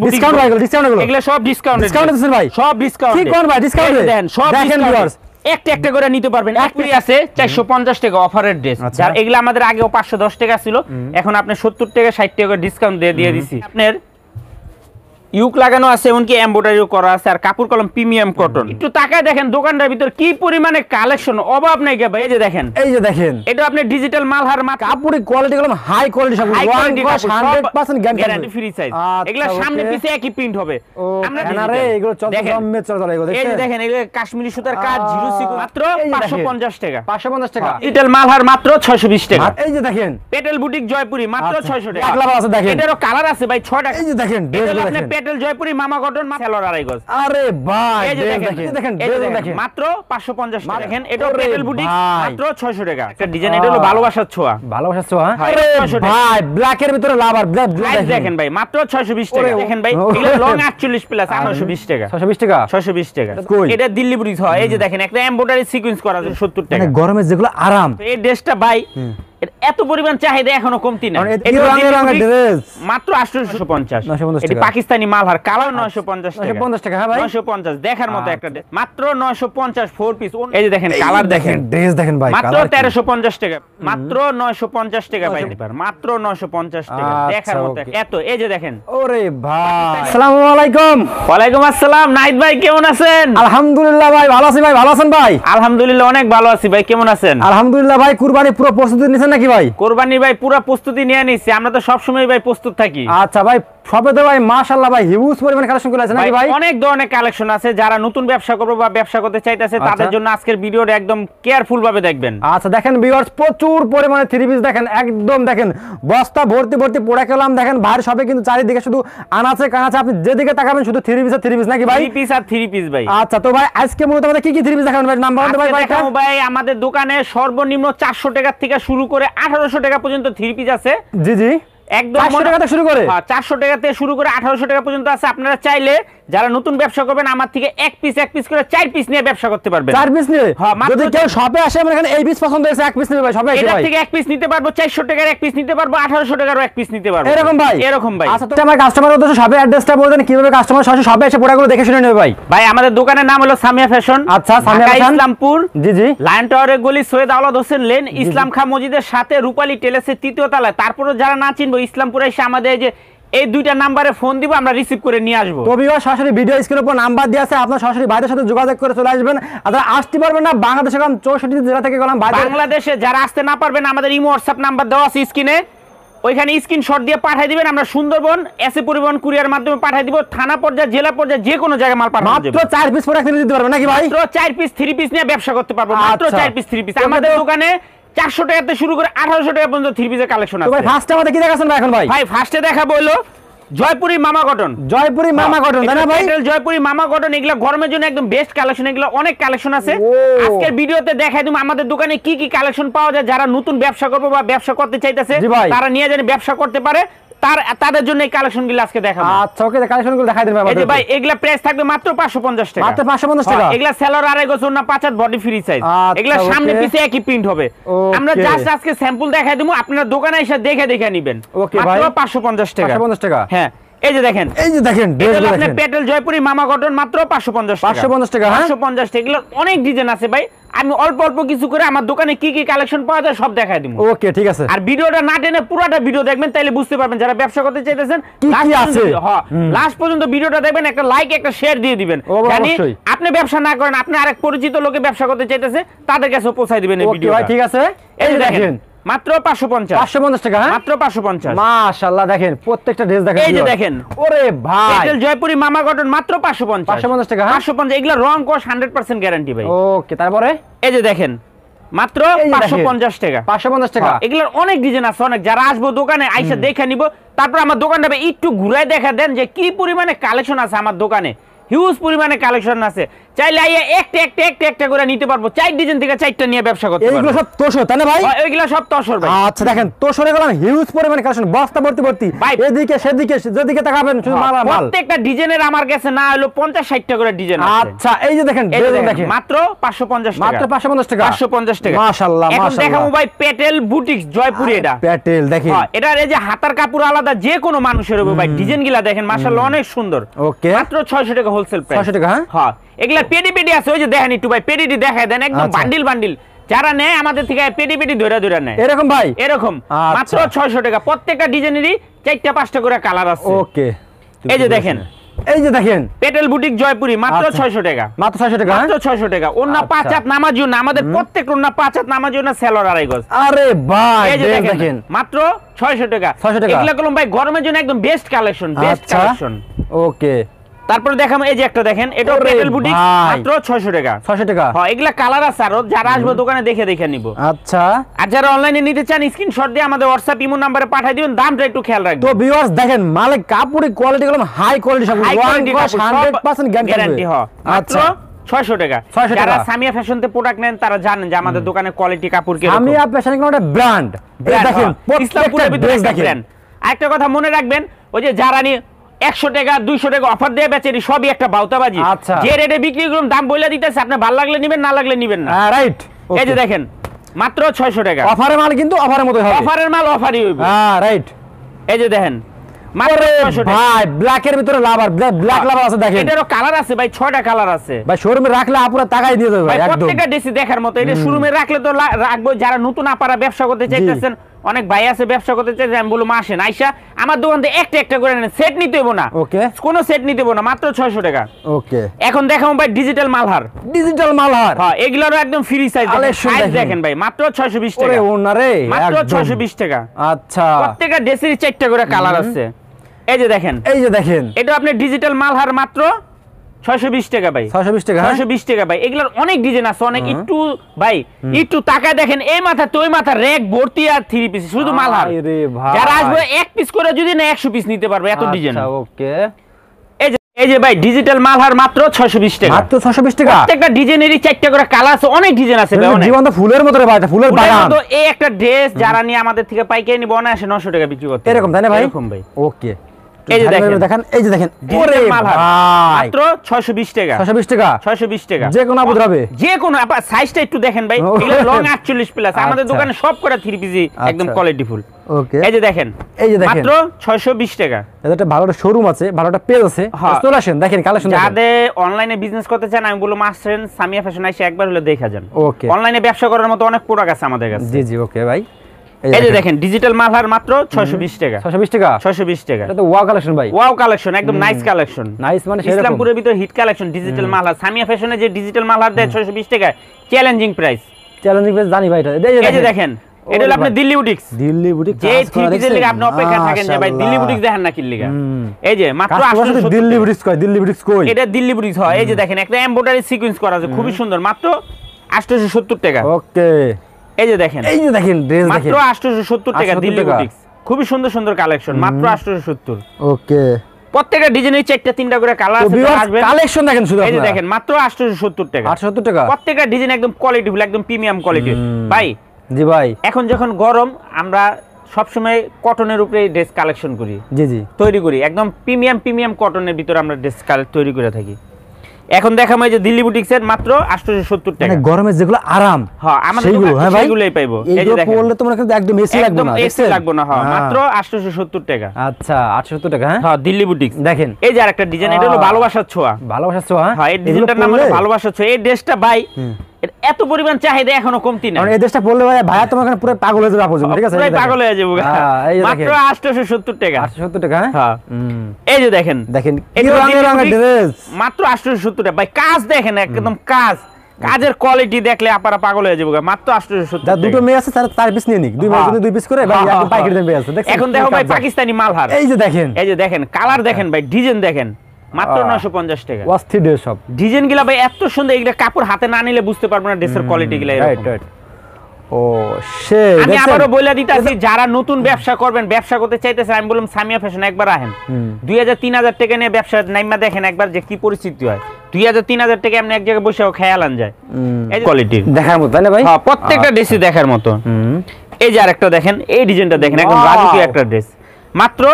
Discount ভাই, discount এগুলো সব ডিসকাউন্ট দিচ্ছেন ভাই, সব ডিসকাউন্ট। কি কোন ভাই ডিসকাউন্ট দেন সব দেখেন ভিউয়ার্স, একটা একটা করে নিতে পারবেন। একই আছে 450 টাকা অফারের ড্রেস, যার এগুলা আমাদের আগেও 510 টাকা ছিল, এখন আপনি 70 টাকা 60 টাকা ডিসকাউন্ট দিয়ে দিছি। আপনার ইউক লাগানো আছে, এমনকি এমব্রয়ডারিও করা আছে, আর কাপড় কলম প্রিমিয়াম কটন। একটু তাকায় দেখেন দোকানটার ভিতর কি পরিমাণে কালেকশন, অভাব নাই কে ভাই। এই যে দেখেন, এটা আপনি ডিজিটাল মালহার কাপড়ের কোয়ালিটি গুলো হাই কোয়ালিটি, সব 100% গ্যারান্টি ফ্রি সাইজ। এগুলা সামনে পিছে একই প্রিন্ট হবে। আমরা আরে এগুলো চমৎকার চলে এগুলো এই যে দেখেন, এগুলো কাশ্মীরি সুতার কাজ, জিরো সিকো, মাত্র 550 টাকা। 550 টাকা। ডিজিটাল মালহার মাত্র 620 টাকা। এই যে দেখেন, পেটেল বুটিক জয়পুরি মাত্র 600 টাকা। একলা আছে দেখেন, এটারও কালার আছে ভাই 6টা। এই যে দেখেন, আপনি পেটেল জয়পুরি মামা কটন সেলর আড়াই গজ। আরে ভাই এই যে দেখেন, দেখেন মাত্র 550 টাকা। দেখেন এটাও পেটেল বুটিক মাত্র 600 টাকা। একটা ডিজাইন, এটা হলো ভালোবাসার ছোঁয়া। ভালোবাসার ছোঁয়া। আরে ভাই ব্ল্যাক এর ভিতরে লাভ, আর ব্ল্যাক দেখেন ভাই মাত্র 620 টাকা। দেখেন ভাই এগুলো লং 48 প্লাস 820 টাকা। 620 টাকা, 620 টাকা। এটা দিল্লি বুটিক হয়। এই যে দেখেন, একটা এমব্রয়ডারি সিকোয়েন্স করা আছে 70 টাকা। মানে গরমে যেগুলো আরাম। এই ড্রেসটা ভাই এত পরিমাণ চাহিদা এখনো কমতি না। মাত্র 850। এটি পাকিস্তানি মালহার, কালার 950 টাকা। 950 দেখার মতো একটা ড্রেস, মাত্র 950 4 পিস। এই যে দেখেন কালার, দেখেন ড্রেস দেখেন ভাই, মাত্র 1350 টাকা। মাত্র 950 টাকা ভাই, মাত্র 950 টাকা দেখার মতো এত। এই যে দেখেন, ওরে ভাই আসসালামু আলাইকুম। ওয়ালাইকুম আসসালাম। নাহিদ ভাই কেমন আছেন? আলহামদুলিল্লাহ ভাই ভালো আছি ভাই, ভালো আছেন ভাই? আলহামদুলিল্লাহ অনেক ভালো আছি ভাই, কেমন আছেন? আলহামদুলিল্লাহ ভাই। কুরবানি পুরো প্রস্তুতি নিছেন নাকি ভাই? কুরবানি ভাই পুরো প্রস্তুতি নিয়ে নিছি, আমরা তো সব সময় ভাই প্রস্তুত থাকি। আচ্ছা ভাই, সবে তো ভাই মাশাআল্লাহ ভাই হিউজ পরিমাণ কালেকশন করে আছে নাকি ভাই? অনেক ধরনের কালেকশন আছে। যারা নতুন ব্যবসা করবে বা ব্যবসা করতে চাইতেছে তাদের জন্য আজকের ভিডিওটা একদম কেয়ারফুল ভাবে দেখবেন। আচ্ছা দেখেন ভিউয়ার্স, প্রচুর পরিমাণে থ্রি পিস দেখেন, একদম দেখেন বস্তা ভর্তি ভর্তি পড়ে গেলাম। দেখেন বাইরে সবে কিন্তু চারিদিকে শুধু আনাচে কানাচে, আপনি যেদিকে তাকাবেন শুধু থ্রি পিস আর থ্রি পিস নাকি ভাই? থ্রি পিস আর থ্রি পিস ভাই। আচ্ছা তো ভাই আজকে মূলত আমাদের কি কি থ্রি পিস দেখাবেন ভাই? নাম্বার বলতে ভাই ভাই আমাদের দোকানে সর্বনিম্ন 400 টাকা থেকে শুরু করে 1800 টাকা পর্যন্ত থ্রি পিস আছে। জি জি, একদম 400 টাকা থেকে শুরু করে, হ্যাঁ 400 টাকা থেকে শুরু করে 1800 টাকা পর্যন্ত আছে। আপনারা চাইলে যারা নতুন ব্যবসা করবেন আমার থেকে এক পিস করে 4 পিস নিয়ে ব্যবসা করতে পারবেন। 4 পিস নিয়ে? হ্যাঁ, যদি কেউ শপে আসে মানে এখানে এই পিস পছন্দ হয়েছে এক পিস নিবে ভাই, সবাই এটা থেকে এক পিস নিতে পারবো, 400 টাকার এক পিস নিতে পারবো, 1800 টাকার এক পিস নিতে পারবো। এরকম ভাই? এরকম ভাই। আচ্ছা তো আমার কাস্টমার উদ্দেশ্যে শপের অ্যাড্রেসটা বলে দেন, কিভাবে কাস্টমার সরাসরি শপে এসে প্রোডাক্টগুলো দেখে শুনে নেবে ভাই? ভাই আমাদের দোকানের নাম হলো সামিয়া ফ্যাশন। আচ্ছা, সামিয়া ফ্যাশন, ইসলামপুর। জি জি, লায়ন টাওয়ারের গলি, সৈয়দ আওলাদ হোসেন লেন, ইসলাম খান মসজিদের সাথে রূপালী টেলেসের 3য় তলায়। তারপরে যারা না চিনবো ইসলামপুরে এসে আমাদের এই যে এই দুইটা নাম্বারে ফোন দিব, আমরা রিসিভ করে নিয়ে আসবো। তো ভিউয়ার সরাসরি ভিডিও স্ক্রিনের উপর নাম্বার দেওয়া আছে, আপনারা সরাসরি ভাইদের সাথে যোগাযোগ করে চলে আসবেন। আপনারা আসতে পারবেন না বাংলাদেশে, কারণ 64 জেলা থেকে গেলাম। বাংলাদেশে যারা আসতে না পারবেন আমাদের ইমো হোয়াটসঅ্যাপ নাম্বার দেওয়া আছে স্ক্রিনে, ওইখানে স্ক্রিনশট দিয়ে পাঠিয়ে দিবেন। আমরা সুন্দরবন এসএ পরিবহন কুরিয়ার মাধ্যমে পাঠিয়ে দিব। থানা পর্যায়ে, জেলা পর্যায়ে যে কোনো জায়গায় মাল পাঠানো যাবে। মাত্র 4 পিস প্রোডাক্ট নিতে দিতে পারবেন নাকি ভাই? মাত্র 4 পিস 3 পিস নিয়ে ব্যবসা করতে পারবো। মাত্র 4 পিস 3 পিস। আমাদের দোকানে 400 টাকা থেকে শুরু করে 1800 টাকা পর্যন্ত 3 পিসের কালেকশন আছে। তো ভাই ফার্স্টে আমাদের কি দেখাচ্ছেন ভাই এখন ভাই? ভাই ফার্স্টে দেখাবো হলো জয়পুরি মামা কটন। জয়পুরি মামা কটন তাই না ভাই? জয়পুরি মামা কটন, এগুলা গরমের জন্য একদম বেস্ট কালেকশন। এগুলা অনেক কালেকশন আছে, আজকের ভিডিওতে দেখাই দিব আমাদের দোকানে কি কি কালেকশন পাওয়া যায়। যারা নতুন ব্যবসা করবে বা ব্যবসা করতে চাইতেছে তারা নিয়ে যেন ব্যবসা করতে পারে, তাদের জন্য এই কালেকশনগুলো আজকে দেখাবো। আচ্ছা ওকে, কালেকশনগুলো দেখাই দেন ভাই। এই যে ভাই এগুলা প্রাইস থাকবে মাত্র 550 টাকা। মাত্র 550 টাকা। এগুলা সেলর আড়াই গজ না 5 হাত বডি ফ্রি সাইজ। এগুলা সামনে পিছে একই প্রিন্ট হবে। আমরা জাস্ট আজকে স্যাম্পল দেখাই দেবো, আপনারা দোকানে এসে দেখে নিবেন। মাত্র 550 টাকা। 550 টাকা। হ্যাঁ এই যে দেখেন, আপনি পেটেল জয়পুরি মামা কটন মাত্র 550 টাকা। 550 টাকা। এগুলো অনেক ডিজাইন আছে ভাই, আমি অল্প অল্প কিছু করে আমার দোকানে কি কি কালেকশন পাওয়া যায় সব দেখাই দিব। ওকে ঠিক আছে। আর ভিডিওটা না টেনে পুরোটা ভিডিও দেখবেন, তাইলে বুঝতে পারবেন যারা ব্যবসা করতে চাইতেছেন কি কি আছে। হ্যাঁ লাস্ট পর্যন্ত ভিডিওটা দেখবেন, একটা লাইক একটা শেয়ার দিয়ে দিবেন। জানি আপনি ব্যবসা না করেন, আপনি আরেক পরিচিত লোকে ব্যবসা করতে চাইতেছে তাদের কাছে পৌঁছায় দিবেন এই ভিডিওটা। ওকে ভাই ঠিক আছে। এই যে দেখেন মাত্র 550 টাকা। মাত্র 550। মাশাআল্লাহ দেখেন প্রত্যেকটা ড্রেস দেখেন। এই যে দেখেন, ওরে ভাই পেটেল জয়পুরি মামা কটন মাত্র 550 টাকা। 550। এগুলা রং কোশ 100% গ্যারান্টি ভাই। ওকে তারপরে এই যে দেখেন মাত্র 550 টাকা। 550 টাকা। এগুলোর অনেক ডিজাইন আছে, অনেক। যারা আসবো দোকানে আইসা দেখে নিব, তারপর আমার দোকানটা একটু ঘুরাই দেখা দেন যে কি পরিমাণে কালেকশন আছে আমার দোকানে। হিউজ পরিমাণে কালেকশন আছে। চাইলে আইয়া একটা করে নিতে পারবো, 4 ডিজাইন থেকে 4টা নিয়ে ব্যবসা করতে পারবো। এইগুলো সব তোষর তাই না ভাই? ওইগুলো সব তসর ভাই। আচ্ছা দেখেন তোষরে গেলাম হিউজ পরিমাণে কালেকশন, বস্তা ভর্তি ভর্তি, ভাই, এদিকে সেদিকে যেদিকে তাকাবেন শুধু মাল আর মাল। প্রত্যেকটা ডিজাইনের আমার কাছে না হলো 50-60টা করে ডিজাইন আছে। আচ্ছা এই যে দেখেন এই যে দেখেন দেখেন, মাত্র 550 টাকা, মাত্র 550 টাকা, 550 টাকা। মাশাআল্লাহ এখন মাশাআল্লাহ। দেখাবো ভাই পেটেল বুটিক জয়পুরি। এটা প্যাটেল দেখেন, হ্যাঁ, এটার এই যে হাতার কাপড় আলাদা, যে কোনো মানুষের হবে ভাই। ডিজাইনগুলা দেখেন মাশাআল্লাহ অনেক সুন্দর। ওকে মাত্র 600 টাকা হোলসেল প্রাইস। 600 টাকা হ্যাঁ? হ্যাঁ, এগুলা পেডি পেডি আছে, ওই যে দেখেন একটু ভাই পেডিটি দেখায় দেন, একদম আচ্ছা। Bundle bundle. যারা নেয় আমাদের থেকে পেডি পেডি ধরে নেয় এরকম ভাই, এরকম। আচ্ছা। মাত্র 600 টাকা, প্রত্যেকটা ডিজাইনেরই 4টা-5টা করে কালার আছে। ওকে এই যে দেখেন, এই যে দেখেন পেটেল বুটিক জয়পুরি, মাত্র আচ্ছা। 600 টাকা, মাত্র 600 টাকা হ্যাঁ? মাত্র 600 টাকা। ওন্না আচ্ছা। 5 হাত নামার জন্য আমাদের প্রত্যেক ওন্না 5 হাত নামার জন্য সেলর 2.5 গজ। আরে ভাই এই যে দেখেন দেখেন মাত্র 600 টাকা। 600 টাকা। এগুলা কলম ভাই গরমের জন্য একদম বেস্ট কালেকশন, বেস্ট আচ্ছা কালেকশন। ওকে তারপরে দেখাম এই যে একটা দেখেন, এটা ওরে পেটেল বুটিক, ভাই। মাত্র 600 টাকা। 600 টাকা হ্যাঁ, এগুলা কালার আছে আরো, যারা আসবে দোকানে দেখে নিব। আচ্ছা। আর যারা অনলাইনে নিতে চান স্ক্রিনশট দিয়ে আমাদের হোয়াটসঅ্যাপ ইমো নম্বরে পাঠিয়ে দিবেন, দামটা একটু খেয়াল রাখবেন। তো ভিউয়ার্স দেখেন মালের কাপড়ের কোয়ালিটি গুলো হাই কোয়ালিটি, সব হাই কোয়ালিটি 100% গ্যারান্টি। হ্যাঁ, মাত্র আচ্ছা 600 টাকা। 600 যারা টাকা। সামিয়া ফ্যাশনতে প্রোডাক্ট নেন তারা জানেন যে আমাদের দোকানে কোয়ালিটি কাপড় কি আমি আপনার সামনে একটা ব্র্যান্ড দেখেন, ইসলামপুরের প্রত্যেকটা ভিতরে ড্রেস একটা দেখেন। brand। আরেকটা কথা মনে রাখবেন, ওই যে যারা নিয়ে 100 টাকা 200 টাকা অফার দিয়ে বেচে, সবই একটা বাউতাবাজি। আচ্ছা। যে রেটে বিক্রি করুন দাম বলে দিতেছে, আপনি ভালো লাগলে নিবেন, না লাগলে নিবেন না। রাইট এই যে দেখেন মাত্র 600 টাকা। অফারের মাল কিন্তু অফারের মতোই হবে। অফারের মাল অফারই হইবে। হ্যাঁ রাইট। এই যে দেখেন মাত্র 600 টাকা। ভাই ব্ল্যাকের ভিতরে লাভার, ব্ল্যাক লাভার আছে দেখেন এটারও কালার আছে ভাই, 6টা কালার আছে ভাই। শোরুমে রাখলে আপুরা টাকাই দিয়ে দেবে ভাই। একদম। প্রত্যেকটা ড্রেসই দেখার মতো। এটা শোরুমে রাখলে তো রাখবো, যারা নতুন আপারা ব্যবসা করতে চাইতেছেন, অনেক ভাই আছে ব্যবসা করতে চাইছে, আমি বলবো আসেন আইসা আমার দোকান থেকে একটা করে নেন, সেট নিতে হইব না। ওকে কোনো সেট নিতে হইব না, মাত্র 600 টাকা। ওকে এখন দেখাবো ভাই ডিজিটাল মালহার। ডিজিটাল মালহার, হ্যাঁ, এগুলোরও একদম ফ্রি সাইজ। Collection সাইজ দেখেন। দেখেন ভাই, মাত্র 620 ওরে টাকা। ওনারে মাত্র একদম। 620 টাকা। আচ্ছা প্রত্যেকটা ড্রেসেরই 4টা করে কালার আছে। এই যে দেখেন, এই যে দেখেন এটা আপনি ডিজিটাল মালহার মাত্র 620 টাকা ভাই। 620 টাকা হ্যাঁ? 620 টাকা ভাই। এগুলোর অনেক ডিজাইন আছে, অনেক। একটু ভাই একটু তাকায় দেখেন, এই মাথা তো ওই মাথা রেক ভর্তি আর 3 পিস, শুধু মালহার। আরে ভাই। যারা আসবে এক পিস করে যদি না 100 পিস নিতে পারবে, এত ডিজাইন। আচ্ছা ওকে। এই যে ভাই ডিজিটাল মালহার মাত্র 620 টাকা। মাত্র 620 টাকা। প্রত্যেকটা ডিজাইনেরই 4টা করে কালার আছে, অনেক ডিজাইন আছে ভাই, অনেক। জীবন্ত ফুলের মতো রে ভাই, এটা ফুলের ফুলের বাগান মতো এই একটা ড্রেস যারা নিয়ে আমাদের থেকে পাইকারি নিব, অনায়াসে 900 টাকা বিক্রি করতে পারবে। এরকম তাই না ভাই? এরকম ভাই। ওকে এই যে দেখেন, এই যে দেখেন ওরে ডিজিটাল মালহার ভাই মাত্র 620 টাকা। 620 টাকা 620 টাকা। যে কোনো আপদ হবে। যে কোনো সাইজটা একটু দেখেন ভাই, Okay. এগুলো লং 48 প্লাস। আমাদের আচ্ছা। দোকানে সব করে 3 পিস একদম আচ্ছা। Quality full. ওকে এই যে দেখেন, এই যে দেখেন মাত্র 620 টাকা। এটা একটা ভালো একটা শোরুম আছে, ভালো একটা পেজ আছে, হ্যাঁ। চলে আসেন দেখেন কালেকশন দেখেন। যাদের অনলাইনে বিজনেস করতে চান আমি বলবো আসেন সামিয়া ফ্যাশন, এসে একবার হলে দেখা যান। ওকে অনলাইনে ব্যবসা করার মতো অনেক প্রোডাক্ট আছে আমাদের কাছে। জি জি ওকে ভাই। এই যে দেখেন ডিজিটাল মালহার মাত্র 620 টাকা। 620 টাকা 620 টাকা। এটা তো ওয়াও কালেকশন ভাই। ওয়াও কালেকশন, একদম নাইস কালেকশন। নাইস মানে সেরকম। ইসলামপুরের ভিতরে hit collection digital Malhar. Samiya ফ্যাশনে যে ডিজিটাল মালহার দেয় 620 টাকা, চ্যালেঞ্জিং প্রাইস। চ্যালেঞ্জিং প্রাইস জানি ভাই এটা। এই যে দেখেন, এটা হলো আপনার দিল্লি বুটিক্স। দিল্লি বুটিক যে 3 পিসের লাগা আপনি অপেক্ষা থাকেন যে ভাই দিল্লি বুটিক্স দেখেন না কি লাগা। এই যে মাত্র 870 দিল্লি বুটিক্স কই, দিল্লি বুটিক্স কই? এটা দিল্লি বুটিক্স হয়। এই যে দেখেন একটা এমব্রয়ডারি সিকোয়েন্স করা আছে, খুবই সুন্দর, মাত্র 870 টাকা। ওকে এই যে দেখেন, এই যে দেখেন ড্রেস দেখেন মাত্র 870 টাকা 870 দিল্লি টাকা। বুটিক্স। খুবই সুন্দর সুন্দর কালেকশন, মাত্র 870। ওকে। প্রত্যেকটা ডিজাইনের 4টা 3টা করে কালার তো আছে, ভিউয়ার্স আসবে। কালেকশন দেখেন শুধু এই যে আপনারা। দেখেন মাত্র 870 টাকা। 870 টাকা। প্রত্যেকটা ডিজাইন একদম কোয়ালিটিফুল, একদম প্রিমিয়াম কোয়ালিটি ভাই। জি ভাই। এখন যখন গরম, আমরা সবসময় কটনের উপরে ড্রেস কালেকশন করি, জি জি তৈরি করি, একদম প্রিমিয়াম কটনের ভিতরে আমরা ড্রেস তৈরি করে থাকি। এখন দেখাবো এই যে দিল্লি বুটিক্সের মাত্র 870 টাকা। মানে গরমে যেগুলো আরাম, হ্যাঁ আমাদের সেইগুলো, দোকানে হ্যাঁ ভাই? সেইগুলোই পাইবো। এই যে এইগুলো দেখেন পরলে তোমার কিন্তু একদম এসি লাগবে একদম না, এসি দেখছেন? লাগবে না। হ্যাঁ, হ্যাঁ। মাত্র 870 টাকা। আচ্ছা 870 টাকা হ্যাঁ? হ্যাঁ দিল্লি বুটিক্স। দেখেন এই যে আরেকটা ডিজাইন, এটা হলো ভালোবাসার ছোঁয়া। ভালোবাসা ছোঁয়া। হ্যাঁ এই ডিজাইনটার নাম হলো ভালোবাসার ছোঁয়া। এই ড্রেসটা ভাই এর এত পরিমাণ চাহিদা এখনো কমতি না। মানে এই দেশটা পড়লে ভাই ভাইয়া তোমার এখানে পুরো পাগল হয়ে যাবে আপু, ঠিক আছে? পুরো পাগল হয়ে যাবো। হ্যাঁ, এই যে মাত্র দেখেন 870 টাকা। 870 টাকা হ্যাঁ? হ্যাঁ এই যে দেখেন, দেখেন কি এটা রঙের রঙের ড্রেস। মাত্র 870 টাকা ভাই। কাজ দেখেন একদম কাজের কোয়ালিটি দেখলে আপনারা পাগল হয়ে যাবে। মাত্র 870 যা টাকা। দুটো মেয়ে আছে তার পিস নিয়ে নিক, দুই মেয়ে যদি দুই পিস করে ভাই একদম পাইকারি দামে আছে, দেখছেন? এখন দেখো ভাই পাকিস্তানি মালহার। এই যে দেখেন, এই যে দেখেন কালার দেখেন ভাই, ডিজাইন দেখেন, মাত্র 950 টাকা। অস্থির ড্রেস সব। ডিজাইন গুলা ভাই এত সুন্দর, এগুলা কাপড় হাতে না নিলে বুঝতে পারবো না ড্রেসের কোয়ালিটি গুলা রাইট এরকম। রাইট। ও সে আমি আবারও বলে দিতেছি, যারা নতুন ব্যবসা করবেন, ব্যবসা করতে চাইতেছেন, আমি বললাম সামিয়া ফ্যাশন একবার আহেন। 2000-3000 টাকা নিয়ে ব্যবসা নাইমা দেখেন একবার যে কি পরিস্থিতি হয়। 2000-3000 টাকা এমনি এক জায়গায় বসেও খেয়ালান যায়। এই যে কোয়ালিটির দেখার মতো তাই না ভাই? হ্যাঁ, প্রত্যেকটা ড্রেসই দেখার মতো। এই যে আরেকটা দেখেন, এই ডিজাইনটা দেখেন, একদম রাজকীয় একটা ড্রেস, মাত্র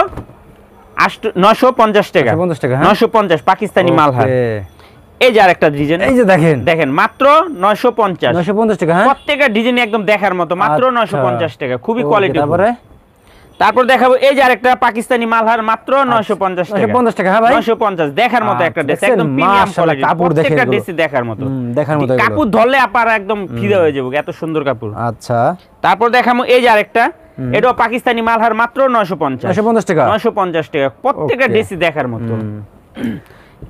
950 টাকা। 950 টাকা, 950 পাকিস্তানি মালহার। এই যে আরেকটা ডিজাইন, এই যে দেখেন মাত্র 950 টাকা। প্রত্যেকটা ডিজাইন একদম দেখার মতো, মাত্র 950 টাকা, খুবই কোয়ালিটি। তারপর দেখাবো এই যে আরেকটা পাকিস্তানি মালহার, মাত্র 950 টাকা। 950 টাকা, হ্যাঁ ভাই, 950 দেখার মতো একটা ড্রেস, একদম প্রিমিয়াম কোয়ালিটি। কাপড় দেখেন, প্রত্যেকটা ড্রেসই দেখার মতো, দেখার মতো। কাপড় ধরলে আপার একদম ফিদা হয়ে যাবে, এত সুন্দর কাপড়। আচ্ছা, তারপর দেখাবো এই যে আরেকটা, এটাও পাকিস্তানি মালহার, মাত্র 950 টাকা। 950 টাকা, প্রত্যেকটা ড্রেসই দেখার মতো।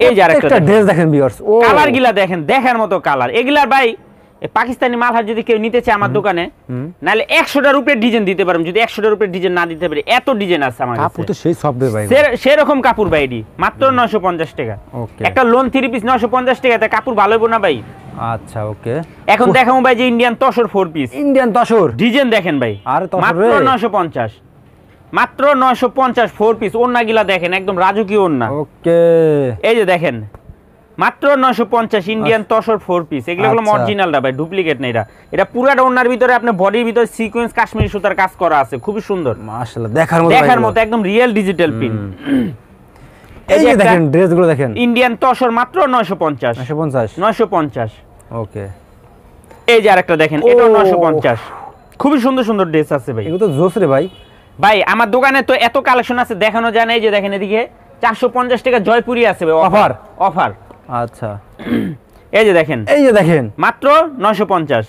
এই যে আরেকটা ড্রেস দেখেন ভিউয়ার্স, ও কালার গিলা দেখেন, দেখার মতো কালার। এগুলার ভাই পাকিস্তানি মালহার যদি কেউ নিতে চায় আমার দোকানে, নাহলে 100টার উপরে ডিজাইন দিতে পারবেন। যদি 100টার উপরে ডিজাইন না দিতে পারি, এত ডিজাইন আছে আমার কাছে। কাপড় তো সেই সফট ভাই, সেরকম কাপড় ভাই, এটি মাত্র 950 টাকা। একটা লোন 3 পিস 950 টাকাতে কাপড় ভালো হবে না ভাই? আচ্ছা, ওকে। এখন দেখাবো ভাই যে Indian tussar 4 piece, Indian tussar design দেখেন ভাই, মাত্র 950, মাত্র 950 4 পিস। ওন্না গিলা দেখেন, একদম রাজকীয় ওন্না। ওকে, এই যে দেখেন, মাত্র 950 ইন্ডিয়ান তসর 4 পিস। এগুলো হলো অরিজিনালটা ভাই, ডুপ্লিকেট না। এটা পুরাটা ওন্নার ভিতরে আপনার বডির ভিতরে সিকোয়েন্স কাশ্মীরি সুতার কাজ করা আছে, খুবই সুন্দর, মাশাআল্লাহ, দেখার মতো একদম রিয়েল ডিজিটাল প্রিন্ট। এই যে দেখেন ড্রেসগুলো দেখেন, ইন্ডিয়ান তসর মাত্র 950। ওকে। এই যে আরেকটা দেখেন, এটাও 950, খুবই সুন্দর সুন্দর ড্রেস আছে ভাই। এগুলো তো জোস রে ভাই। ভাই আমার দোকানে তো এত কালেকশন আছে, দেখানো যায় না। এই যে দেখেন, এদিকে 450 টাকা জয়পুরি আছে ভাই, অফার। আচ্ছা, এই যে দেখেন, মাত্র 950।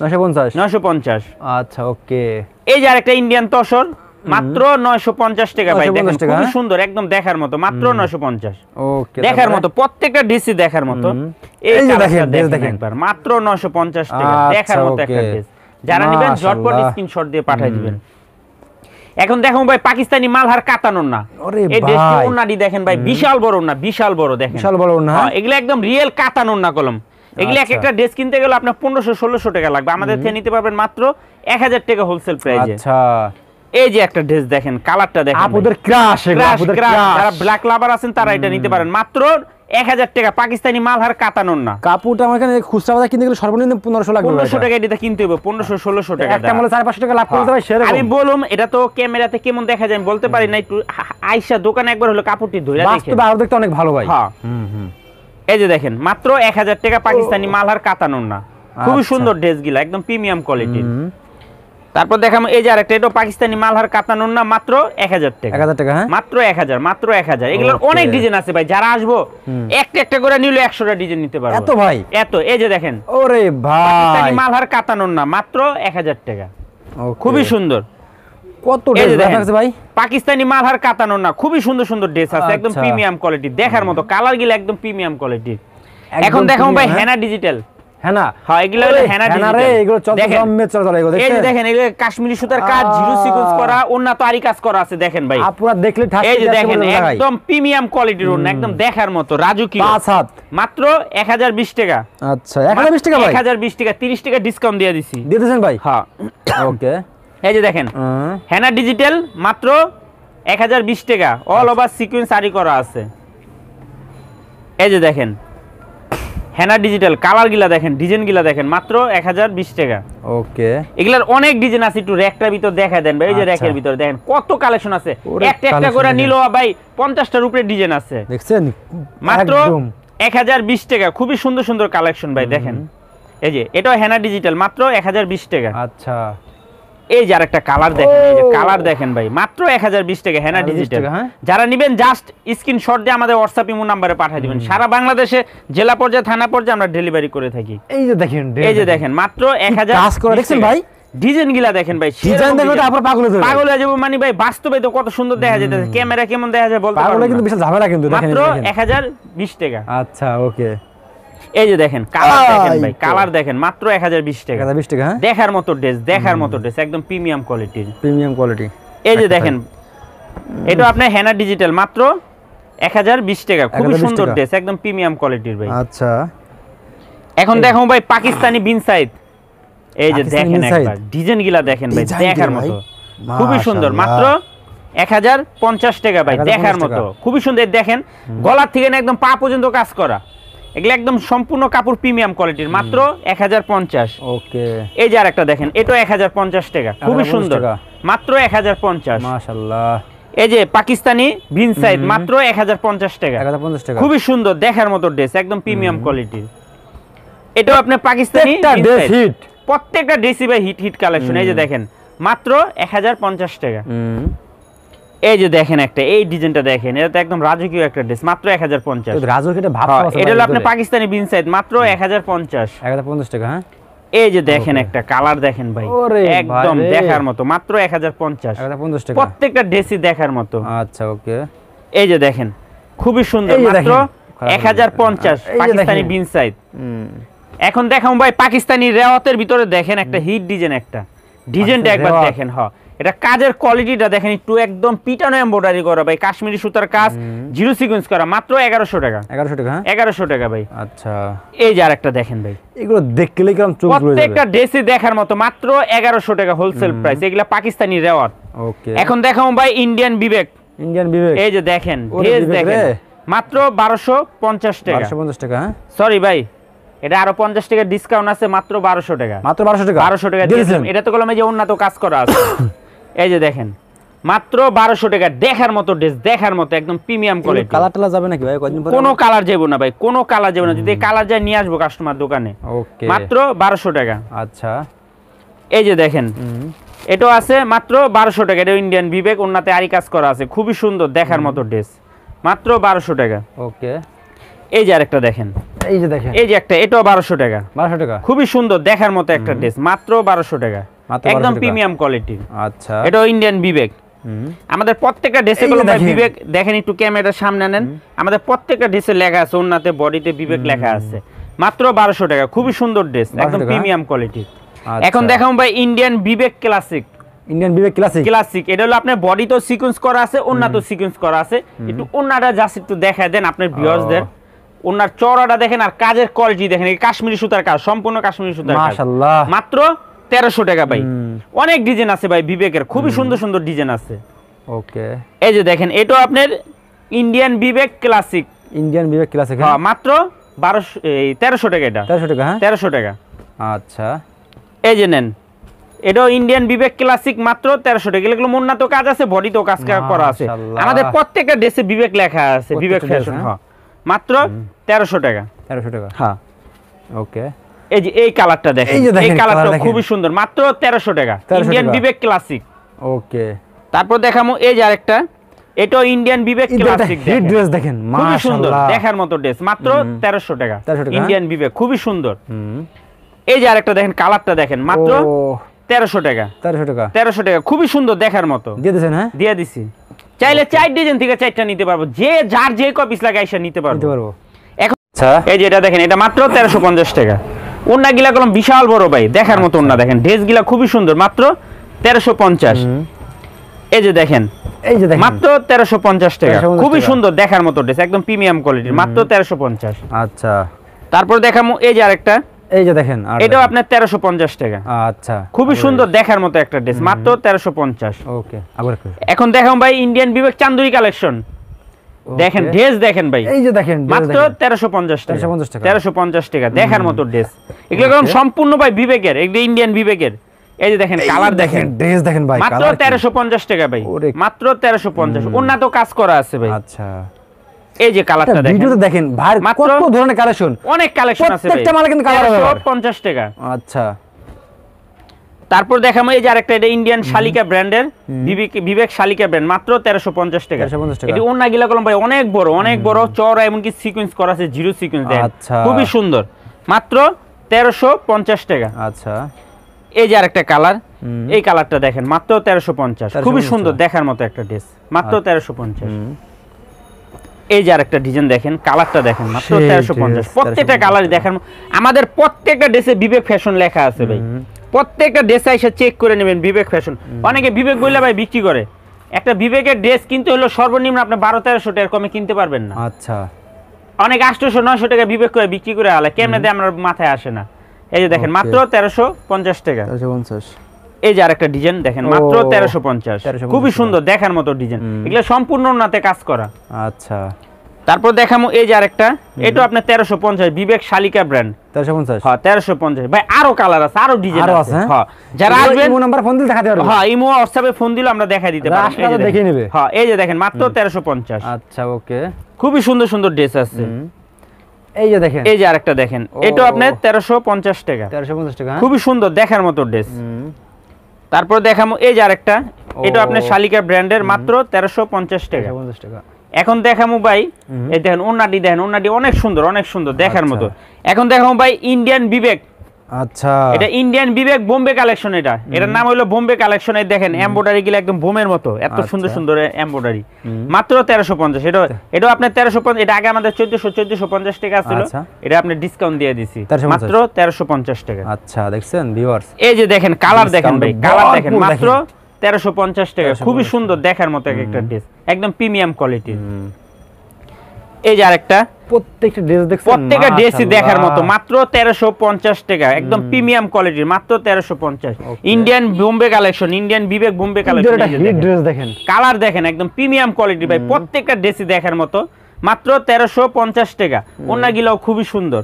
আচ্ছা, ওকে। এই যে আরেকটা ইন্ডিয়ান তসর, মাত্র 950 টাকা ভাই, দেখেন খুবই সুন্দর, একদম দেখার মতো, মাত্র 950। ওকে, দেখার মতো, প্রত্যেকটা ডিসি দেখার মতো। এই যে দেখেন একবার, মাত্র 950 টাকা, দেখার মতো একটা ড্রেস। যারা নেবেন ঝটপট স্ক্রিনশট দিয়ে পাঠিয়ে দিবেন। এখন দেখো ভাই পাকিস্তানি মালহার কাতানোর না, এই ড্রেসটি ওন্নাটি দেখেন ভাই, বিশাল বড় না, বিশাল বড় দেখেন, বিশাল বড় না। এগুলো একদম রিয়েল কাতানোর না কলম। এগুলো এক একটা ড্রেস কিনতে গেলে আপনার 1500-1600 টাকা লাগবে, আমাদের থেকে নিতে পারবেন মাত্র 1000 টাকা হোলসেল প্রাইসে। আচ্ছা, এই যে একটা ড্রেস দেখেন, কালারটা দেখেন, আপনাদের ক্রাশ, যারা ব্ল্যাক লাভার আছেন তারা এটা নিতে পারেন, মাত্র 1000 টাকা পাকিস্তানি মালহার কাতানোর না। কাপড়টা আমার এখানে খুচরা বাজারে কিনতে গেলে সর্বনিম্ন 1500 লাগবে, 1500 টাকা এটা কিনতে হবে, 1500-1600 টাকা। একটা মানে 400-500 টাকা লাভ করতে হয় সেরকম। আমি বলুম এটা তো ক্যামেরাতে কেমন দেখা যায় বলতে পারি না, একটু আয়শা দোকানে একবার হলো কাপড়টি ধরে দেখেন, বাস্তবে আরো দেখতে অনেক ভালো ভাই। হ্যাঁ, এই যে দেখেন, মাত্র 1000 টাকা পাকিস্তানি মালহার কাতানোর না, খুবই সুন্দর ড্রেস গুলা, একদম প্রিমিয়াম কোয়ালিটির। তারপর দেখাম এই যে আরেকটা, এটা পাকিস্তানি মালহার কাতানোর না, মাত্র 1000 টাকা। 1000 টাকা, হ্যাঁ, মাত্র 1000। এগুলোর অনেক ডিজাইন আছে ভাই, যারা আসবো একটা একটা করে নিলে 100টা ডিজাইন নিতে পারবো। এত ভাই, এত। এই যে দেখেন, ওরে ভাই, পাকিস্তানি মালহার কাতানোর না, মাত্র 1000 টাকা, খুবই সুন্দর। কত ড্রেস আছে ভাই, পাকিস্তানি মালহার কাতানোর না, খুবই সুন্দর সুন্দর ড্রেস আছে, একদম প্রিমিয়াম কোয়ালিটি, দেখার মতো, কালার গুলো একদম প্রিমিয়াম কোয়ালিটি। এখন দেখাবো ভাই হেনা ডিজিটাল। হেনা, হ্যাঁ, এগুলো হলো হেনা ডিজিটাল। এগুলো চলে এগুলো এই যে দেখেন, এগুলো কাশ্মীরি সুতার কাজ, জিরো সিকোয়েন্স করা, ওন্না তো আরি কাজ করা আছে, দেখেন ভাই, আপনারা দেখলে ঠাসে। এই যে দেখেন, একদম প্রিমিয়াম কোয়ালিটির ওন্না, একদম দেখার মতো, রাজকীয়, 5 হাত, মাত্র 1020 টাকা। আচ্ছা, 1020 টাকা ভাই, 1020 টাকা, 30 টাকা ডিসকাউন্ট দিয়ে দিছি। দিয়ে দিয়েছেন ভাই? হ্যাঁ, ওকে। এই যে দেখেন, হেনা ডিজিটাল, মাত্র 1020 টাকা, অল ওভার সিকোয়েন্স আরি করা আছে। এই যে দেখেন হেনা ডিজিটাল, কালার গিলা দেখেন, ডিজাইন গিলা দেখেন, মাত্র 1020 টাকা। ওকে, এগুলার অনেক ডিজাইন আছে, একটু র‍্যাকটার ভিতর দেখা দেন ভাই। এই যে র‍্যাকের ভিতর দেখেন কত কালেকশন আছে, একটা একটা করে নিলো ভাই 50টার উপরে ডিজাইন আছে, দেখছেন, মাত্র 1020 টাকা। খুবই সুন্দর সুন্দর কালেকশন ভাই, দেখেন। এই যে এটাও হেনা ডিজিটাল, মাত্র 1020 টাকা। আচ্ছা, এই যে আরেকটা কালার দেখেন, এই যে কালার দেখেন ভাই, মাত্র 1020 টাকা, হেনা ডিজিটাল। যারা নেবেন জাস্ট স্ক্রিনশট দিয়ে আমাদের হোয়াটসঅ্যাপ ইমো নম্বরে পাঠিয়ে দিবেন, সারা বাংলাদেশে জেলা পর্যায়ে থানা পর্যায়ে আমরা ডেলিভারি করে থাকি। এই যে দেখেন, এই যে দেখেন, মাত্র 1000 কাজ করে দেখছেন ভাই, ডিজাইন গিলা দেখেন ভাই, ডিজাইন দেখলে তো আপনারা পাগল হয়ে যাবেন, পাগল হয়ে যাবেন মানে ভাই, বাস্তবে তো কত সুন্দর দেখা যাচ্ছে, ক্যামেরা কেমন দেখা যায় বলতে পারবো না, কিন্তু বিশাল ঝামেলা কিন্তু। দেখেন মাত্র 1020 টাকা। আচ্ছা, ওকে। এই যে দেখেন কালার দেখেন ভাই, কালার দেখেন, মাত্র 1020 টাকা। 1020 টাকা, হ্যাঁ, দেখার মতো ড্রেস, দেখার মতো ড্রেস, একদম প্রিমিয়াম কোয়ালিটির, প্রিমিয়াম কোয়ালিটি। এই যে দেখেন, এটা আপনার হেনা ডিজিটাল, মাত্র 1020 টাকা, খুব সুন্দর ড্রেস, একদম প্রিমিয়াম কোয়ালিটির ভাই। আচ্ছা, এখন দেখো ভাই পাকিস্তানি বিনসাইড। এই যে দেখেন একবার ডিজাইন গিলা দেখেন ভাই, দেখার মতো, খুবই সুন্দর, মাত্র 1050 টাকা ভাই, দেখার মতো, খুবই সুন্দর। দেখেন গলার থেকে একদম পা পর্যন্ত কাজ করা, এগুলো একদম সম্পূর্ণ কাপড় প্রিমিয়াম কোয়ালিটির, মাত্র 1050। ওকে, এই যে আরেকটা দেখেন, এটা 1050 টাকা, খুবই সুন্দর, মাত্র 1050। মাশাআল্লাহ। এই যে পাকিস্তানি ভিন সাইজ, মাত্র 1050 টাকা, 1050 টাকা, খুবই সুন্দর দেখার মতো ড্রেস, একদম প্রিমিয়াম কোয়ালিটির। এটাও আপনার পাকিস্তানি ড্রেস হিট, প্রত্যেকটা ড্রেসই ভাই হিট হিট কালেকশন। এই যে দেখেন, মাত্র 1050 টাকা। এই যে দেখেন একটা, এই ডিজাইনটা দেখেন, এটা তো একদম রাজকীয় একটা ড্রেস, মাত্র 1050। রাজকীয় ভাব আছে। এটা হলো আপনার পাকিস্তানি ভিন সাইজ, মাত্র 1050। 1050 টাকা। হ্যাঁ, এই যে দেখেন একটা কালার দেখেন ভাই, একদম দেখার মতো, মাত্র 1050। 1050 টাকা, প্রত্যেকটা ড্রেসই দেখার মতো। আচ্ছা, ওকে। এই যে দেখেন, খুবই সুন্দর, মাত্র 1050 পাকিস্তানি ভিন সাইজ। এখন দেখাম ভাই পাকিস্তানি রেওয়াতের ভিতরে দেখেন একটা হিট ডিজাইন, একটা ডিজাইনটা একবার দেখেন। এটা কাজের কোয়ালিটিটা দেখেন, একটু একদম পিটানো এমব্রয়ডারি করা ভাই, কাশ্মীরি সুতার কাজ, জিরো সিকোয়েন্স করা, মাত্র 1100 টাকা। 1100 টাকা, 1100 টাকা ভাই। আচ্ছা, এই যে আরেকটা দেখেন ভাই, এগুলো দেখলেই কেমন চোখ জুড়ে যাবে, প্রত্যেকটা ড্রেসই দেখার মতো, মাত্র 1100 টাকা হোলসেল প্রাইস। এগুলা পাকিস্তানি রেওয়াত। ওকে, এখন দেখাম ভাই ইন্ডিয়ান বিবেক। ইন্ডিয়ান বিবেক, এই যে দেখেন ড্রেস দেখেন, মাত্র 1250 টাকা। 1250 টাকা। হ্যাঁ, সরি ভাই, এটা আরো 50 টাকা ডিসকাউন্ট আছে, মাত্র 1200 টাকা। মাত্র 1200 টাকা, 1200 টাকা দিয়েছেন। এটা তো বললাম এই যে উন্নত কাজ করা আছে। এই যে দেখেন, মাত্র 1200 টাকা, দেখার মতো ড্রেস, দেখার মতো একদম প্রিমিয়াম কোয়ালিটি। কালার টালা যাবে নাকি ভাই কয়দিন পরে? কোনো কালার যাবে না ভাই, কোনো কালার যাবে না, যদি কালার যায় নিয়ে আসবো কাস্টমার দোকানে। ওকে, মাত্র 1200 টাকা। আচ্ছা, এই যে দেখেন, এটাও আছে মাত্র 1200 টাকা। এটা ইন্ডিয়ান বিবেক, ওন্নাতে আরি কাজ করা আছে, খুবই সুন্দর দেখার মতো ড্রেস, মাত্র 1200 টাকা। ওকে, এই যে আরেকটা দেখেন, এই যে দেখেন, এই যে একটা, এটাও 1200 টাকা। 1200 টাকা, খুবই সুন্দর দেখার মতো একটা ড্রেস, মাত্র 1200 টাকা, একদম প্রিমিয়াম কোয়ালিটি। আচ্ছা, এটাও ইন্ডিয়ান বিবেক। আমাদের প্রত্যেকটা ড্রেসে গুলো বিবেক দেখেন, একটু ক্যামেরার সামনে নেন, আমাদের প্রত্যেকটা ড্রেসে লেখা আছে, ওন্নাতে বডিতে বিবেক লেখা আছে, মাত্র 1200 টাকা, খুবই সুন্দর ড্রেস, একদম প্রিমিয়াম কোয়ালিটি। এখন দেখাম ভাই ইন্ডিয়ান বিবেক ক্লাসিক। ইন্ডিয়ান বিবেক ক্লাসিক, ক্লাসিক এটা হলো আপনার বডি তো সিকোয়েন্স করা আছে, ওন্না তো সিকোয়েন্স করা আছে, একটু ওন্নাটা জাস্ট একটু দেখায় দেন আপনার ভিউয়ার্সদের। ওন্নার চওড়াটা দেখেন আর কাজের কোয়ালিটি দেখেন, এই কাশ্মীরি সুতার কাজ, সম্পূর্ণ কাশ্মীরি সুতার কাজ, মাশাআল্লাহ, মাত্র 1300 টাকা ভাই। অনেক ডিজাইন আছে ভাই বিবেকের, খুবই সুন্দর সুন্দর ডিজাইন আছে। ওকে, এই যে দেখেন, এটাও আপনার ইন্ডিয়ান বিবেক ক্লাসিক, ইন্ডিয়ান বিবেক ক্লাসিক, হ্যাঁ, মাত্র 1300 টাকা। এটা 1300 টাকা। হ্যাঁ, 1300 টাকা। আচ্ছা, এই যে নেন, এটাও ইন্ডিয়ান বিবেক ক্লাসিক, মাত্র 1300 টাকা। এগুলো মুন্না তো কাজ আছে, বডি তো কাজ করা আছে, আমাদের প্রত্যেকটা ড্রেসে বিবেক লেখা আছে, বিবেক ফ্যাশন, হ্যাঁ, মাত্র 1300 টাকা। 1300 টাকা, হ্যাঁ। ওকে, এই যে এই কালারটা দেখেন, এই কালারটা খুবই সুন্দর, মাত্র 1300 টাকা, ইন্ডিয়ান বিবেক ক্লাসিক। ওকে, তারপর দেখামু এই যে আরেকটা, এটাও ইন্ডিয়ান বিবেক ক্লাসিক, হিট ড্রেস দেখেন, খুবই সুন্দর মাশাআল্লাহ, দেখার মতো ড্রেস, মাত্র 1300 টাকা, 1300 টাকা, ইন্ডিয়ান বিবেক, খুবই সুন্দর। এই যে আরেকটা দেখেন, কালারটা দেখেন, মাত্র 1300 টাকা। 1300 টাকা, 1300 টাকা, খুবই সুন্দর দেখার মতো দিয়ে দিয়েছেন। হ্যাঁ, দিয়ে দিছি, চাইলে 4 ডিজাইন থেকে 4টা নিতে পারবো, যে যার যে কপিস লাগে এসে নিতে পারবো। এখন আচ্ছা, এই যে এটা দেখেন, এটা মাত্র 1350 টাকা। ওন্না গিলা কলম বিশাল বড় ভাই, দেখার মতো ওন্না দেখেন, ড্রেস গিলা খুবই সুন্দর, মাত্র 1350। এই যে দেখেন, এই যে দেখেন, মাত্র 1350 টাকা, খুবই সুন্দর দেখার মতো ড্রেস, একদম প্রিমিয়াম কোয়ালিটির, মাত্র 1350। আচ্ছা, তারপর দেখামু এই যে আরেকটা, এই যে দেখেন, এটাও আপনার 1350 টাকা। আচ্ছা, খুবই সুন্দর দেখার মতো একটা ড্রেস, মাত্র 1350। ওকে, আবার এখন দেখাম ভাই ইন্ডিয়ান বিবেক চান্দুরি কালেকশন, দেখেন ড্রেস দেখেন ভাই, এই যে দেখেন, মাত্র 1350 টাকা, 1350 টাকা, দেখার মতো ড্রেস। এগুলো কারণ সম্পূর্ণ ভাই বিবেকের, এগুলো ইন্ডিয়ান বিবেকের। এই যে দেখেন, কালার দেখেন, ড্রেস দেখেন ভাই, মাত্র 1350 টাকা ভাই, মাত্র 1350, উন্নত কাজ করা আছে ভাই। আচ্ছা, এই যে কালারটা দেখেন, ভিডিওতে দেখেন ভাই, কত ধরনের কালেকশন, অনেক কালেকশন আছে ভাই, প্রত্যেকটা মালে কিন্তু কালার হবে, 1350 টাকা। আচ্ছা, তারপর দেখামু এই যে আরেকটা, এটা ইন্ডিয়ান শালিকা ব্র্যান্ডের, বিবেক শালিকা ব্র্যান্ড, মাত্র 1350 টাকা। এটি ওন্না গিলা কলম ভাই অনেক বড়, অনেক বড় চওড়া, এমনকি সিকোয়েন্স করা আছে, জিরো সিকোয়েন্স দেন, খুবই সুন্দর, মাত্র 1350 টাকা। আচ্ছা, এই যে আরেকটা কালার, এই কালারটা দেখেন, মাত্র 1350, খুবই সুন্দর দেখার মতো একটা ড্রেস, মাত্র 1350। এই যে আরেকটা ডিজাইন দেখেন, কালারটা দেখেন, মাত্র 1350। প্রত্যেকটা কালার দেখেন, আমাদের প্রত্যেকটা ড্রেসে বিবেক ফ্যাশন লেখা আছে ভাই, প্রত্যেকটা ড্রেসে এসে চেক করে নেবেন বিবেক ফ্যাশন। অনেকে বিবেক বললে ভাই বিক্রি করে, একটা বিবেকের ড্রেস কিনতে হলো সর্বনিম্ন আপনি 1200-1300 টাকার কমে কিনতে পারবেন না। আচ্ছা, অনেক 800-900 টাকা বিবেক করে বিক্রি করে আলে, কেমনে দেয় আমার মাথায় আসে না। এই যে দেখেন, মাত্র 1350 টাকা। 1350। এই যে আরেকটা ডিজাইন দেখেন, মাত্র 1350, খুবই সুন্দর দেখার মতো ডিজাইন, এগুলো সম্পূর্ণ ওন্নাতে কাজ করা। আচ্ছা, তারপর দেখামু এই যে আরেকটা, এটা আপনার 1350 বিবেক শালিকা ব্র্যান্ড। 1350, হ্যাঁ 1350 ভাই। আরো কালার আছে, আরো ডিজাইন আরো আছে। আছে, হ্যাঁ যারা আসবেন ইমো নাম্বার ফোন দিলে দেখাতে পারবে। হ্যাঁ ইমো হোয়াটসঅ্যাপে ফোন দিলে আমরা দেখাই দিতে পারি। আসলে তো দেখে নেবে। হ্যাঁ এই যে দেখেন মাত্র 1350। আচ্ছা ওকে, খুবই সুন্দর সুন্দর ড্রেস আছে। এই যে দেখেন, এই যে আরেকটা দেখেন, এটা আপনার 1350 টাকা। 1350 টাকা, খুবই সুন্দর দেখার মতো ড্রেস। তারপর দেখামু এই যে আরেকটা, এটা আপনার শালিকা ব্র্যান্ডের, মাত্র 1350 টাকা। 1350 টাকা। এখন দেখামু ভাই, এই দেখেন ওন্নাটি, দেখেন ওন্নাটি অনেক সুন্দর, অনেক সুন্দর দেখার মতো। এখন দেখামু ভাই ইন্ডিয়ান বিবেক। আচ্ছা, এটা ইন্ডিয়ান বিবেক বোম্বে কালেকশন। এটার নাম হলো বোম্বে কালেকশন। এই দেখেন এমব্রয়ডারি গুলো একদম বোমের মতো, এত সুন্দর সুন্দর এমব্রয়ডারি। মাত্র 1350। এটা আপনার 1350। এটা আগে আমাদের 1450 টাকা ছিল, এটা আপনি ডিসকাউন্ট দিয়ে দিছি মাত্র 1350 টাকা। আচ্ছা দেখছেন ভিউয়ার্স, এই যে দেখেন কালার দেখেন ভাই, কালার দেখেন, মাত্র 1350 টাকা। খুবই সুন্দর দেখার মতো একটা ড্রেস, একদম প্রিমিয়াম কোয়ালিটির। এই যে আরেকটা, প্রত্যেকটা ড্রেস দেখছেন, প্রত্যেকটা ড্রেসই দেখার মতো, মাত্র 1350 টাকা, একদম প্রিমিয়াম কোয়ালিটির, মাত্র 1350। ইন্ডিয়ান বোম্বে কালেকশন, ইন্ডিয়ান বিবেক বোম্বে কালেকশন। ড্রেস দেখেন, কালার দেখেন, একদম প্রিমিয়াম কোয়ালিটির ভাই, প্রত্যেকটা ড্রেসই দেখার মতো, মাত্র 1350 টাকা। ওন্নাগুলোও খুবই সুন্দর।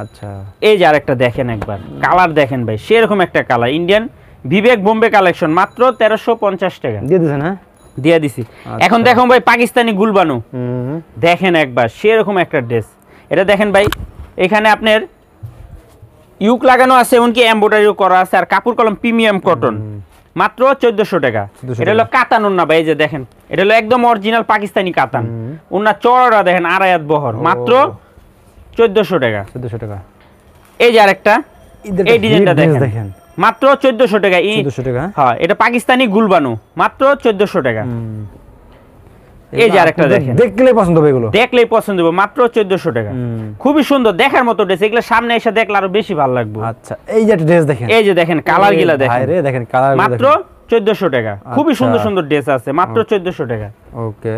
আচ্ছা এই যে আরেকটা দেখেন, একবার কালার দেখেন ভাই, সেরকম একটা কালার, ইন্ডিয়ান বিবেক বোম্বে কালেকশন, মাত্র 1350 টাকা দিয়ে দিছেন। হ্যাঁ দিয়ে দিছি। এখন দেখুন ভাই পাকিস্তানি গুলবানু, দেখেন একবার সেরকম একটা ড্রেস। এটা দেখেন ভাই, এখানে আপনার ইউক লাগানো আছে, এমনকি এমব্রয়ডারিও করা আছে, আর কাপড় কলম প্রিমিয়াম কটন, মাত্র 1400 টাকা। এটা হলো কাতান ওন্না ভাই, এই যে দেখেন, এটা হলো একদম অরিজিনাল পাকিস্তানি কাতান ওন্না, চড়া দেখেন, আড়াই হাত বহর, মাত্র 1400 টাকা। 1400 টাকা। এই যে আরেকটা, এই ডিজাইনটা দেখেন, মাত্র 1400 টাকা। 1400 টাকা। হ্যাঁ এটা পাকিস্তানি গুলবানু, মাত্র 1400 টাকা। এই যে আরেকটা দেখেন, দেখলেই পছন্দ হবে, এগুলো দেখলেই পছন্দ হবে, মাত্র 1400 টাকা। খুবই সুন্দর দেখার মতো ড্রেস, এগুলো সামনে এসে দেখলে আরো বেশি ভালো লাগবে। আচ্ছা এই যে ড্রেস দেখেন, এই যে দেখেন কালার গুলা দেখেন, ভাই রে দেখেন কালার, মাত্র 1400 টাকা। খুবই সুন্দর সুন্দর ড্রেস আছে, মাত্র 1400 টাকা। ওকে,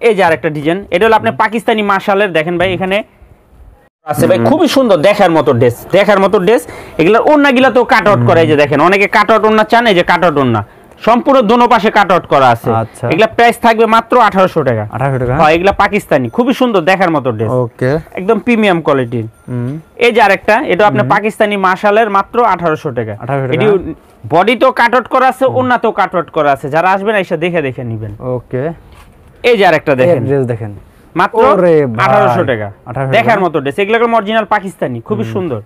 এই যে আরেকটা ডিজাইন, এটা হলো আপনার পাকিস্তানি মাশালের, দেখেন ভাই এখানে আছে ভাই, খুবই সুন্দর দেখার মতো ড্রেস, দেখার মতো ড্রেস। এগুলোর ওন্নাগুলা তো কাট আউট করা, এই যে দেখেন, অনেকে কাট আউট ওন্না চান, এই যে কাট আউট ওন্না সম্পূর্ণ দোনো পাশে কাট আউট করা আছে। এগুলা প্রাইস থাকবে মাত্র 1800 টাকা। 1800 টাকা। হ্যাঁ এগুলা পাকিস্তানি, খুবই সুন্দর দেখার মতো ড্রেস, ওকে, একদম প্রিমিয়াম কোয়ালিটির। এই যে আরেকটা, এটা আপনার পাকিস্তানি মাশালের, মাত্র 1800 টাকা। এটি বডি তো কাট আউট করা আছে, ওন্না তো কাট আউট করা আছে, যারা আসবেন এসে দেখে দেখে নেবেন। ওকে, এই যে আরেকটা দেখেন, ড্রেস দেখেন, মাত্র 1800 টাকা, দেখার মতো ড্রেস। এগুলো অরিজিনাল পাকিস্তানি, খুবই সুন্দর।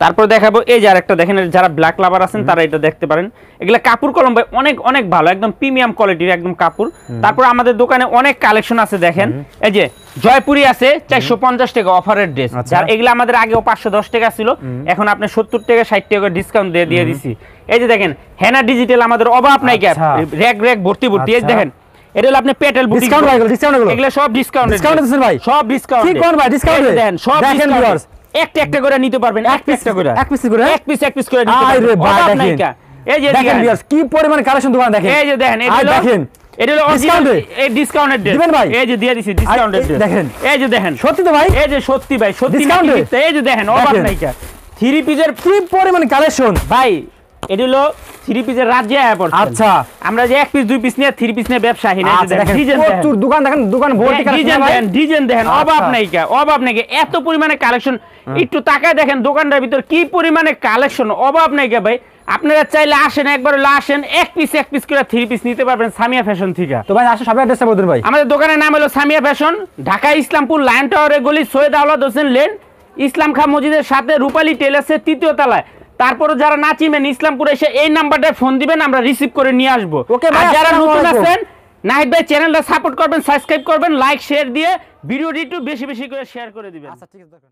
তারপর দেখাবো এই যে আরেকটা দেখেন, যারা ব্ল্যাক লাভার আছেন তারা এটা দেখতে পারেন। এগুলা কাপড় কলম ভাই অনেক অনেক ভালো, একদম প্রিমিয়াম কোয়ালিটির একদম কাপড়। তারপর আমাদের দোকানে অনেক কালেকশন আছে, দেখেন এই যে জয়পুরি আছে 450 টাকা অফারের ড্রেস, যার এগুলা আমাদের আগেও 510 টাকা ছিল, এখন আপনি 70 টাকা 60 টাকা ডিসকাউন্ট দিয়ে দিছি। এই যে দেখেন হেনা ডিজিটাল, আমাদের অভাব নাই, র‍্যাক র‍্যাক ভর্তি ভর্তি। এই দেখেন এটা হলো আপনি পেটেল বুটিক, ডিসকাউন্ট ভাই, ডিসকাউন্ট এগুলা সব ডিসকাউন্ট, ডিসকাউন্ট দিছেন ভাই, সব ডিসকাউন্ট। কি কোন ভাই ডিসকাউন্ট দেন, সব দেখেন ভিউয়ার্স, একটা একটা করে নিতে পারবেন, এক পিস করে, এক পিস করে, এক পিস করে নিতে পারবেন। আরে ভাই অভাব নাই দেখেন, কা। এই যে দেখেন ভিউয়ার্স কি পরিমাণ কালেকশন দোকান দেখেন। এই যে দেখেন, এটা দেখেন, এটা হলো অরিজিনাল, এই ডিসকাউন্টেড ড্রেস দিবেন ভাই, এই যে দিয়ে দিছি ডিসকাউন্টেড ড্রেস। দেখেন, এই যে দেখেন, সত্যি তো ভাই, এই যে সত্যি ভাই, সত্যি ডিসকাউন্ট। এই যে দেখেন অভাব নাই কা। 3 পিসের কি পরিমাণ কালেকশন ভাই, এটা হলো 3 পিসের রাজ্যে আয়া পড়ছে। আচ্ছা আমরা যে 1 পিস 2 পিস নিয়ে 3 পিস নিয়ে ব্যবসা হিনে দেখেন, প্রচুর দোকান দেখেন, দোকান ভর্তি কালেকশন ভাই, ডিজাইন দেখেন, অভাব নাই কা, অভাব নাই কা, এত পরিমাণে কালেকশন। একটু তাকায় দেখেন দোকানটার ভিতর কি পরিমাণে কালেকশন, অভাব নাই কা ভাই। আপনারা চাইলে আসেন, একবার আসেন, এক পিস করে 3 পিস নিতে পারবেন সামিয়া ফ্যাশন থেকে। তো ভাই আসলে সবাই অ্যাড্রেসটা বলুন ভাই। আমাদের দোকানের নাম হলো সামিয়া ফ্যাশন, ঢাকা ইসলামপুর লায়ন টাওয়ারের গলি, সৈয়দ আওলাদ হোসেন লেন, ইসলাম খান মসজিদের সাথে রূপালী টেলার্সের 3য় তলায়। তারপরে যারা না চিনেন ইসলামপুরে এসে এই নাম্বারটায় ফোন দিবেন, আমরা রিসিভ করে নিয়ে আসবো। ওকে ভাই, যারা নতুন আছেন নাহিদ ভাই চ্যানেলটা সাপোর্ট করবেন, সাবস্ক্রাইব করবেন, লাইক শেয়ার দিয়ে ভিডিওটি একটু বেশি বেশি করে শেয়ার করে দিবেন। আচ্ছা ঠিক আছে।